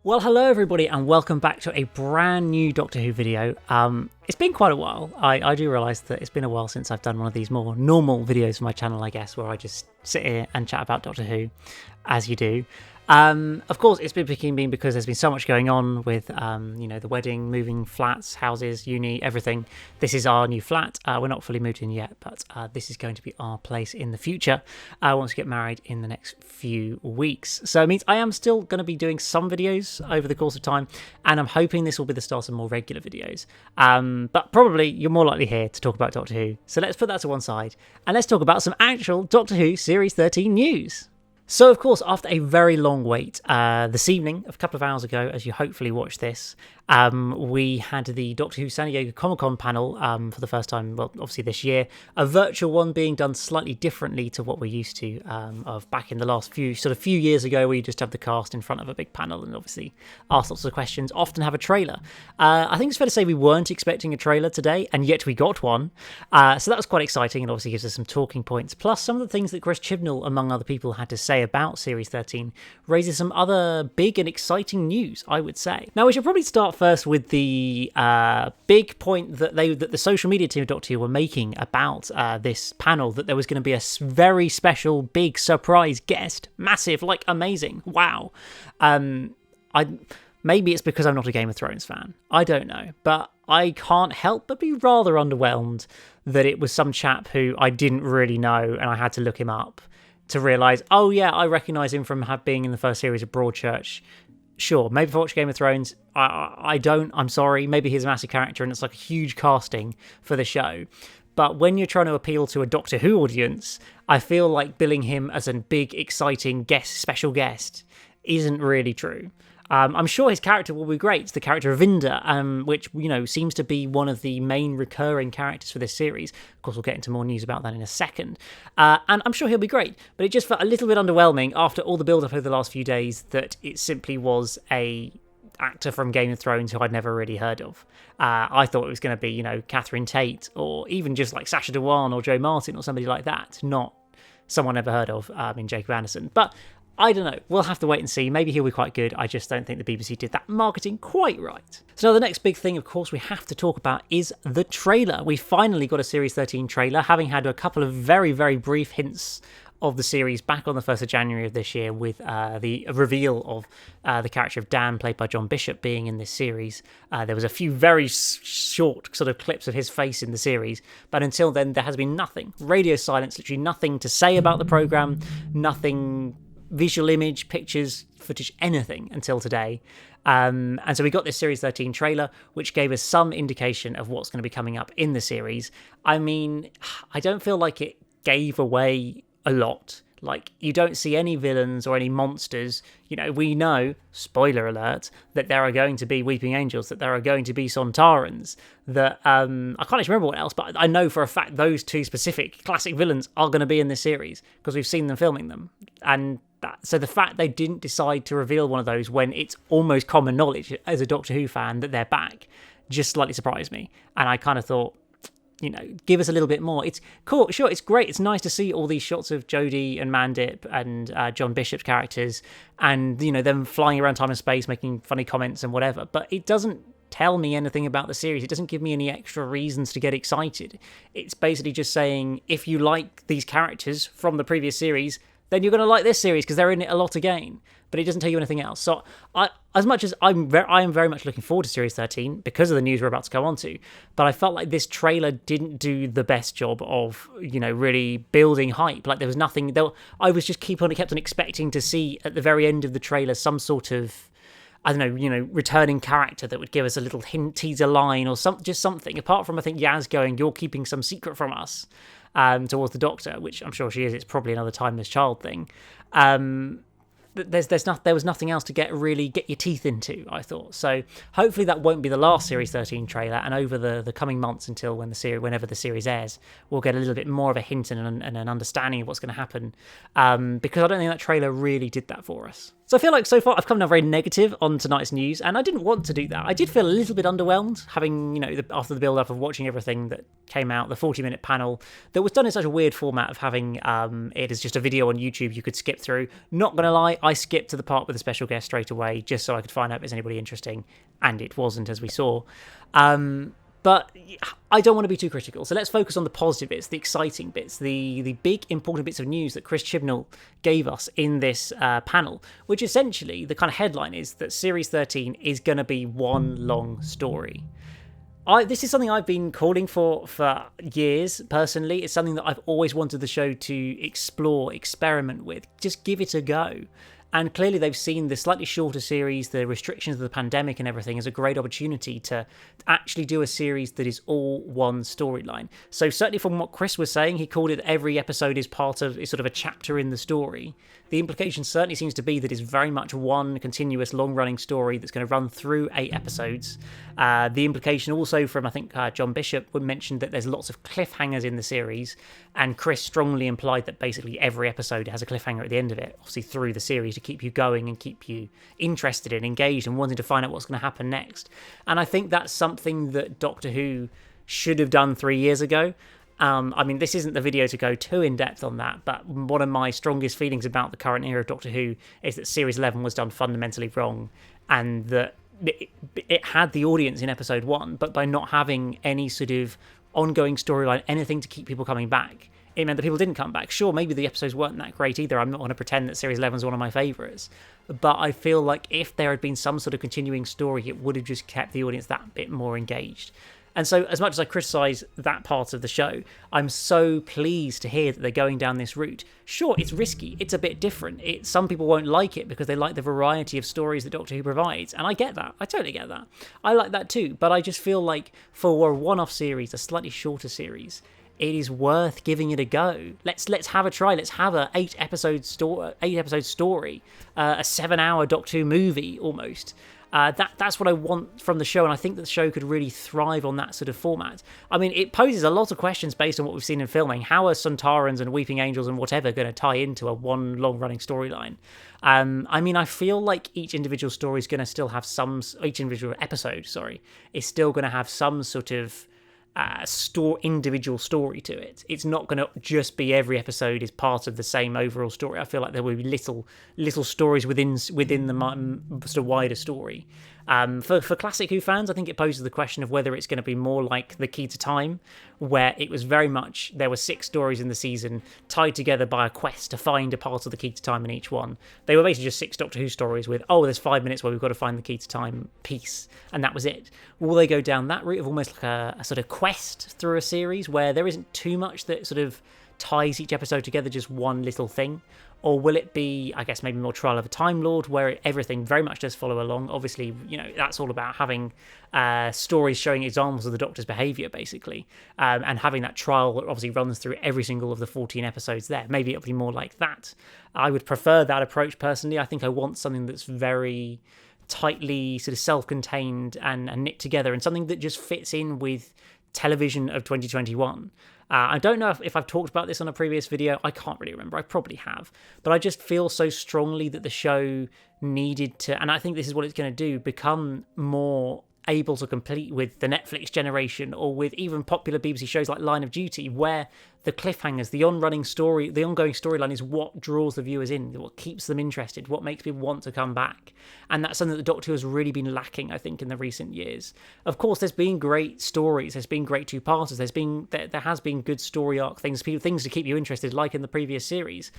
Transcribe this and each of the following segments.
Well, hello everybody and welcome back to a brand new Doctor Who video. It's been quite a while. I do realise that it's been a while since I've done one of these more normal videos for my channel, I guess, where I just sit here and chat about Doctor Who, as you do. Of course, it's been because there's been so much going on with, the wedding, moving flats, houses, uni, everything. This is our new flat. We're not fully moved in yet, but this is going to be our place in the future once we get married in the next few weeks. So it means I am still going to be doing some videos over the course of time, and I'm hoping this will be the start of more regular videos. But probably you're more likely here to talk about Doctor Who. So let's put that to one side, and let's talk about some actual Doctor Who Series 13 news. So, of course, after a very long wait, this evening, a couple of hours ago, as you hopefully watch this, we had the Doctor Who San Diego Comic-Con panel for the first time, well, obviously this year. A virtual one being done slightly differently to what we're used to of back in the last few years ago, where you just have the cast in front of a big panel and obviously ask lots of questions, often have a trailer. I think it's fair to say we weren't expecting a trailer today, and yet we got one. So that was quite exciting and obviously gives us some talking points. Plus, some of the things that Chris Chibnall, among other people, had to say about Series 13 raises some other big and exciting news, I would say. Now, we should probably start first with the big point that the social media team of Doctor Who were making about this panel, that there was going to be a very special, big surprise guest, massive, like amazing, wow. Maybe it's because I'm not a Game of Thrones fan, I don't know, but I can't help but be rather underwhelmed that it was some chap who I didn't really know and I had to look him up to realise, oh yeah, I recognise him from being in the first series of Broadchurch. Sure, maybe if I watch Game of Thrones, I don't, I'm sorry, maybe he's a massive character and it's like a huge casting for the show. But when you're trying to appeal to a Doctor Who audience, I feel like billing him as a big, exciting special guest isn't really true. I'm sure his character will be great. It's the character of Vinda, which, seems to be one of the main recurring characters for this series. Of course, we'll get into more news about that in a second. And I'm sure he'll be great, but it just felt a little bit underwhelming after all the build-up over the last few days that it simply was a actor from Game of Thrones who I'd never really heard of. I thought it was going to be, Catherine Tate, or even just like Sacha Dhawan or Joe Martin or somebody like that, not someone ever heard of in Jacob Anderson. But I don't know. We'll have to wait and see. Maybe he'll be quite good. I just don't think the BBC did that marketing quite right. So now the next big thing, of course, we have to talk about is the trailer. We finally got a Series 13 trailer, having had a couple of very, very brief hints of the series back on the 1st of January of this year with the reveal of the character of Dan, played by John Bishop, being in this series. There was a few very short sort of clips of his face in the series, but until then there has been nothing. Radio silence, literally nothing to say about the programme, nothing visual image, pictures, footage, anything until today. And so we got this Series 13 trailer, which gave us some indication of what's going to be coming up in the series. I mean, I don't feel like it gave away a lot. Like, you don't see any villains or any monsters. We know, spoiler alert, that there are going to be Weeping Angels, that there are going to be Sontarans, that, I can't actually remember what else, but I know for a fact those two specific classic villains are going to be in this series, because we've seen them filming them. And so the fact they didn't decide to reveal one of those when it's almost common knowledge as a Doctor Who fan that they're back just slightly surprised me. And I kind of thought, give us a little bit more. It's cool, sure, it's great. It's nice to see all these shots of Jodie and Mandip and John Bishop's characters and, them flying around time and space, making funny comments and whatever. But it doesn't tell me anything about the series. It doesn't give me any extra reasons to get excited. It's basically just saying, if you like these characters from the previous series, then you're going to like this series because they're in it a lot again. But it doesn't tell you anything else. So as much as I am very much looking forward to Series 13 because of the news we're about to go on to, but I felt like this trailer didn't do the best job of, really building hype. Like, there was nothing there. I was just kept on expecting to see at the very end of the trailer some sort of, I don't know, returning character that would give us a little hint, teaser line or just something. Apart from, I think, Yaz going, "You're keeping some secret from us," towards the Doctor, which I'm sure she is. It's probably another timeless child thing. There was nothing else to get your teeth into, I thought. So hopefully that won't be the last Series 13 trailer, and over the coming months until whenever the series airs, we'll get a little bit more of a hint and an understanding of what's going to happen. Because I don't think that trailer really did that for us. So I feel like so far I've come down very negative on tonight's news, and I didn't want to do that. I did feel a little bit underwhelmed, having, after the build-up of watching everything that came out, the 40-minute panel that was done in such a weird format of having it as just a video on YouTube you could skip through. Not going to lie, I skipped to the part with the special guest straight away, just so I could find out if there's anybody interesting, and it wasn't, as we saw. But I don't want to be too critical, so let's focus on the positive bits, the exciting bits, the big important bits of news that Chris Chibnall gave us in this panel, which essentially, the kind of headline is that Series 13 is going to be one long story. This is something I've been calling for years, personally. It's something that I've always wanted the show to explore, experiment with. Just give it a go. And clearly they've seen the slightly shorter series, the restrictions of the pandemic and everything, as a great opportunity to actually do a series that is all one storyline. So certainly from what Chris was saying, he called it every episode is sort of a chapter in the story. The implication certainly seems to be that it's very much one continuous long-running story that's going to run through 8 episodes. The implication also from, I think, John Bishop mentioned that there's lots of cliffhangers in the series, and Chris strongly implied that basically every episode has a cliffhanger at the end of it, obviously through the series, to keep you going and keep you interested and engaged and wanting to find out what's going to happen next. And I think that's something that Doctor Who should have done 3 years ago. I mean, this isn't the video to go too in-depth on that, but one of my strongest feelings about the current era of Doctor Who is that Series 11 was done fundamentally wrong, and that it had the audience in episode 1, but by not having any sort of ongoing storyline, anything to keep people coming back, it meant that people didn't come back. Sure, maybe the episodes weren't that great either. I'm not going to pretend that Series 11 is one of my favourites, but I feel like if there had been some sort of continuing story, it would have just kept the audience that bit more engaged. And so, as much as I criticise that part of the show, I'm so pleased to hear that they're going down this route. Sure, it's risky, it's a bit different. Some people won't like it because they like the variety of stories that Doctor Who provides, and I get that. I totally get that. I like that too, but I just feel like for a one-off series, a slightly shorter series, it is worth giving it a go. Let's have a try. Let's have a 8-episode story, a 7-hour Doctor Who movie almost. That's what I want from the show, and I think that the show could really thrive on that sort of format. I mean, it poses a lot of questions based on what we've seen in filming. How are Sontarans and Weeping Angels and whatever going to tie into a one long-running storyline? I mean, I feel like each individual story is going to still have each individual episode, is still going to have some sort of individual story to it. It's not going to just be every episode is part of the same overall story. I feel like there will be little stories within the sort of wider story. For classic Who fans, I think it poses the question of whether it's going to be more like The Key to Time, where it was very much, there were 6 stories in the season tied together by a quest to find a part of the Key to Time in each one. They were basically just 6 Doctor Who stories with, there's 5 minutes where we've got to find the Key to Time piece, and that was it. Will they go down that route of almost like a sort of quest through a series where there isn't too much that sort of ties each episode together, just one little thing? Or will it be, I guess, maybe more Trial of a Time Lord, where everything very much does follow along? Obviously, that's all about having stories showing examples of the Doctor's behaviour, basically, and having that trial that obviously runs through every single of the 14 episodes there. Maybe it'll be more like that. I would prefer that approach, personally. I think I want something that's very tightly sort of self-contained and knit together, and something that just fits in with television of 2021. I don't know if I've talked about this on a previous video. I can't really remember. I probably have. But I just feel so strongly that the show needed to, and I think this is what it's going to do, become more able to compete with the Netflix generation, or with even popular BBC shows like Line of Duty, where the cliffhangers, the ongoing storyline is what draws the viewers in, what keeps them interested, what makes people want to come back. And that's something that the Doctor Who has really been lacking, I think, in the recent years. Of course, there's been great stories, there's been great two-parters, there has been good story arc things to keep you interested, like in the previous series.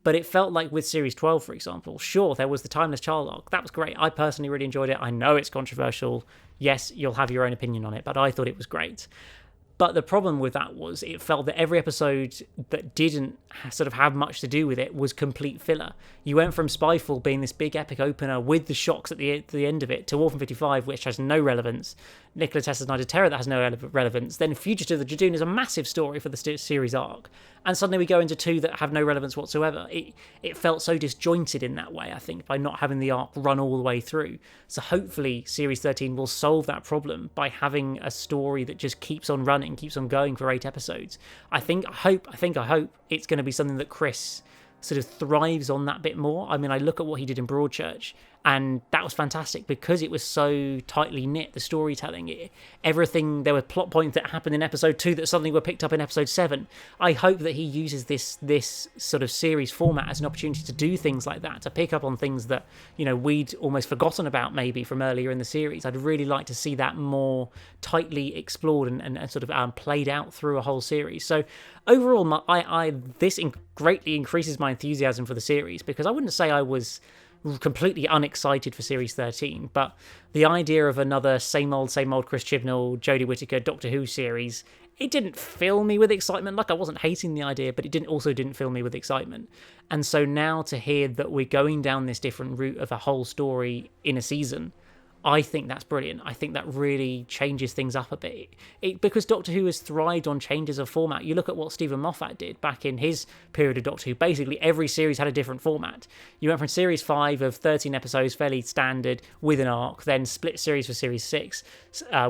But it felt like with Series 12, for example, sure, there was the Timeless Child arc. That was great. I personally really enjoyed it. I know it's controversial. Yes, you'll have your own opinion on it, but I thought it was great. But the problem with that was it felt that every episode that didn't sort of have much to do with it was complete filler. You went from Spyfall being this big epic opener with the shocks at the end of it to Orphan 55, which has no relevance. Nikola Tesla's Night of Terror, that has no relevance. Then Fugitive of the Jadoon is a massive story for the series arc. And suddenly we go into 2 that have no relevance whatsoever. It felt so disjointed in that way, I think, by not having the arc run all the way through. So hopefully Series 13 will solve that problem by having a story that just keeps on running, keeps on going for 8 episodes. I hope it's going to be something that Chris sort of thrives on that bit more. I mean, I look at what he did in Broadchurch, and that was fantastic because it was so tightly knit, the storytelling. Everything, there were plot points that happened in episode 2 that suddenly were picked up in episode 7. I hope that he uses this sort of series format as an opportunity to do things like that, to pick up on things that, you know, we'd almost forgotten about maybe from earlier in the series. I'd really like to see that more tightly explored and sort of played out through a whole series. So overall, this greatly increases my enthusiasm for the series, because I wouldn't say I was completely unexcited for Series 13, but the idea of another same old Chris Chibnall, Jodie Whittaker Doctor Who series, it didn't fill me with excitement. Like, I wasn't hating the idea, but it didn't fill me with excitement. And so now to hear that we're going down this different route of a whole story in a season, I think that's brilliant. I think that really changes things up a bit. Because Doctor Who has thrived on changes of format. You look at what Stephen Moffat did back in his period of Doctor Who. Basically, every series had a different format. You went from Series 5 of 13 episodes, fairly standard, with an arc, then split series for Series 6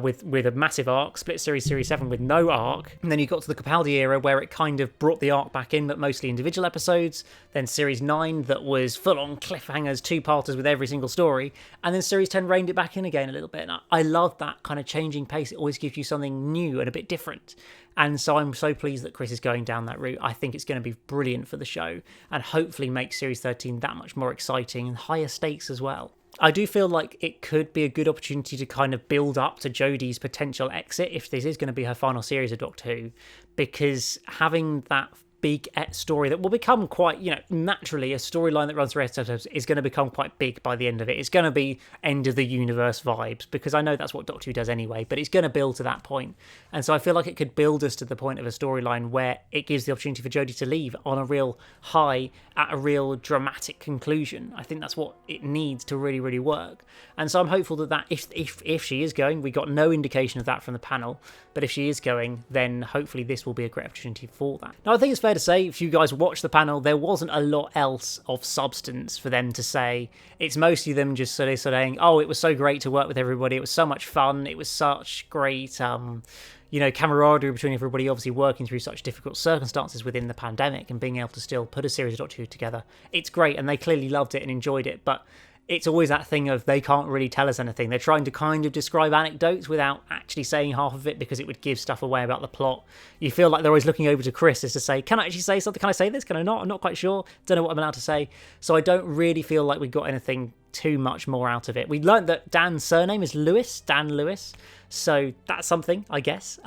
with a massive arc, split Series 7 with no arc. And then you got to the Capaldi era, where it kind of brought the arc back in, but mostly individual episodes. Then Series 9, that was full-on cliffhangers, two-parters with every single story. And then Series 10 reined it back in again a little bit, and I love that kind of changing pace. It always gives you something new and a bit different, and so I'm so pleased that Chris is going down that route. I think it's going to be brilliant for the show, and hopefully make Series 13 that much more exciting and higher stakes as well. I do feel like it could be a good opportunity to kind of build up to Jodie's potential exit, if this is going to be her final series of Doctor Who, because having that big story that will become quite, you know, naturally a storyline that runs through episodes is going to become quite big by the end of it. It's going to be end of the universe vibes, because I know that's what Doctor Who does anyway, but it's going to build to that point. And so I feel like it could build us to the point of a storyline where it gives the opportunity for Jodie to leave on a real high at a real dramatic conclusion. I think that's what it needs to really, really work. And so I'm hopeful that if she is going, we got no indication of that from the panel, but if she is going, then hopefully this will be a great opportunity for that. Now, I think it's fair to say, if you guys watched the panel, there wasn't a lot else of substance for them to say. It's mostly them just sort of saying, oh, it was so great to work with everybody, it was so much fun, it was such great camaraderie between everybody, obviously working through such difficult circumstances within the pandemic and being able to still put a series of Doctor Who together. It's great, and they clearly loved it and enjoyed it, but it's always that thing of they can't really tell us anything. They're trying to kind of describe anecdotes without actually saying half of it, because it would give stuff away about the plot. You feel like they're always looking over to Chris as to say, can I actually say something? Can I say this? Can I not? I'm not quite sure. Don't know what I'm allowed to say. So I don't really feel like we got anything too much more out of it. We learned that Dan's surname is Lewis, Dan Lewis. So that's something, I guess.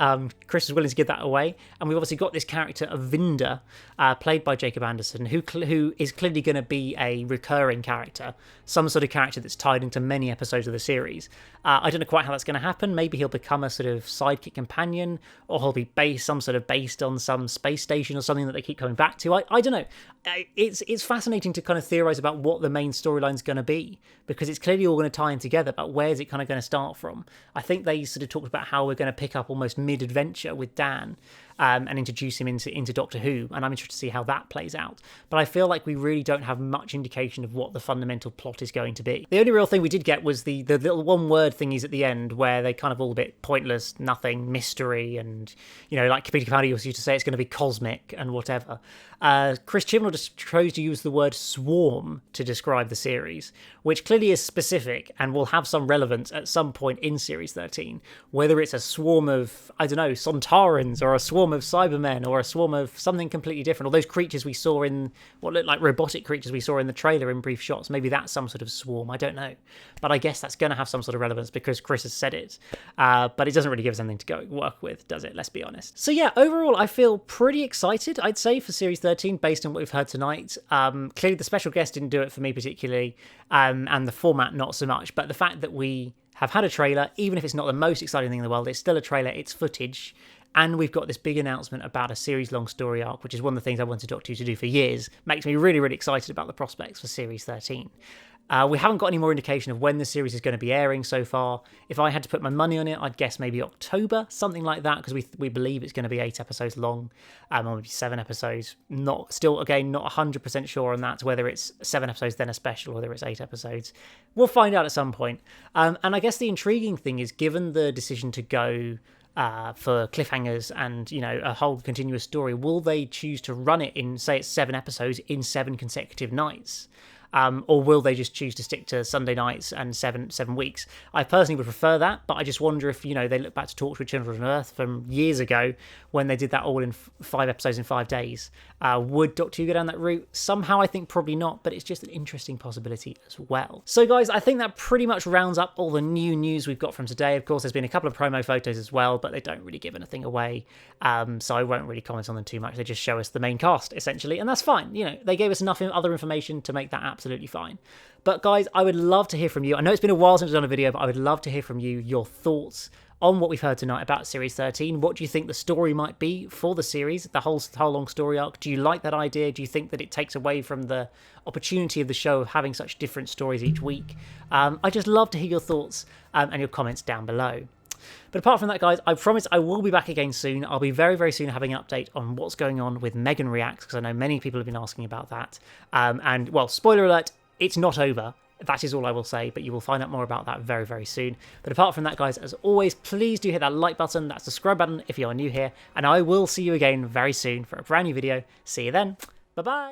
Chris was willing to give that away. And we've obviously got this character of Vinda, played by Jacob Anderson, who is clearly going to be a recurring character, some sort of character that's tied into many episodes of the series. I don't know quite how that's going to happen. Maybe he'll become a sort of sidekick companion, or he'll be based on some space station or something that they keep coming back to. I don't know. It's fascinating to kind of theorize about what the main storyline's going to be, because it's clearly all going to tie in together, but where's it kind of going to start from? I think they sort of talked about how we're going to pick up almost mid-adventure with Dan, and introduce him into Doctor Who, and I'm interested to see how that plays out. But I feel like we really don't have much indication of what the fundamental plot is going to be. The only real thing we did get was the little one-word thingies at the end, where they kind of all a bit pointless, nothing, mystery, and, you know, like Peter Capaldi used to say, it's going to be cosmic and whatever. Chris Chibnall just chose to use the word swarm to describe the series, which clearly is specific and will have some relevance at some point in Series 13. Whether it's a swarm of, I don't know, Sontarans, or a swarm of Cybermen, or a swarm of something completely different, or those creatures we saw in, what looked like robotic creatures we saw in the trailer in brief shots, maybe that's some sort of swarm, I don't know. But I guess that's going to have some sort of relevance because Chris has said it. But it doesn't really give us anything to go work with, does it? Let's be honest. So yeah, overall, I feel pretty excited, I'd say, for Series 13, based on what we've heard tonight. Clearly, the special guest didn't do it for me particularly, and the format not so much, but the fact that we have had a trailer, even if it's not the most exciting thing in the world, it's still a trailer, it's footage, and we've got this big announcement about a series-long story arc, which is one of the things I wanted Doctor Who to do for years. Makes me really, really excited about the prospects for Series 13. We haven't got any more indication of when the series is going to be airing so far. If I had to put my money on it, I'd guess maybe October, something like that, because we believe it's going to be 8 episodes long, or maybe 7 episodes. Not 100% sure on that, whether it's 7 episodes then a special, or whether it's 8 episodes. We'll find out at some point. And I guess the intriguing thing is, given the decision to go for cliffhangers and, you know, a whole continuous story, will they choose to run it in, say it's 7 episodes in 7 consecutive nights? Or will they just choose to stick to Sunday nights and seven weeks? I personally would prefer that, but I just wonder if, you know, they look back to Torchwood Children of Earth from years ago when they did that all in 5 episodes in 5 days. Would Doctor Who go down that route? Somehow I think probably not, but it's just an interesting possibility as well. So guys, I think that pretty much rounds up all the new news we've got from today. Of course, there's been a couple of promo photos as well, but they don't really give anything away, so I won't really comment on them too much. They just show us the main cast, essentially, and that's fine. You know, they gave us enough other information to make that absolutely fine. But guys, I would love to hear from you. I know it's been a while since I've done a video, but I would love to hear from you, your thoughts on what we've heard tonight about Series 13. What do you think the story might be for the series, the whole long story arc? Do you like that idea? Do you think that it takes away from the opportunity of the show of having such different stories each week? I just love to hear your thoughts and your comments down below. But apart from that, guys, I promise I will be back again soon. I'll be very, very soon having an update on what's going on with Megan Reacts, because I know many people have been asking about that. And, well, spoiler alert, it's not over. That is all I will say, but you will find out more about that very, very soon. But apart from that, guys, as always, please do hit that like button, that subscribe button if you are new here, and I will see you again very soon for a brand new video. See you then. Bye-bye.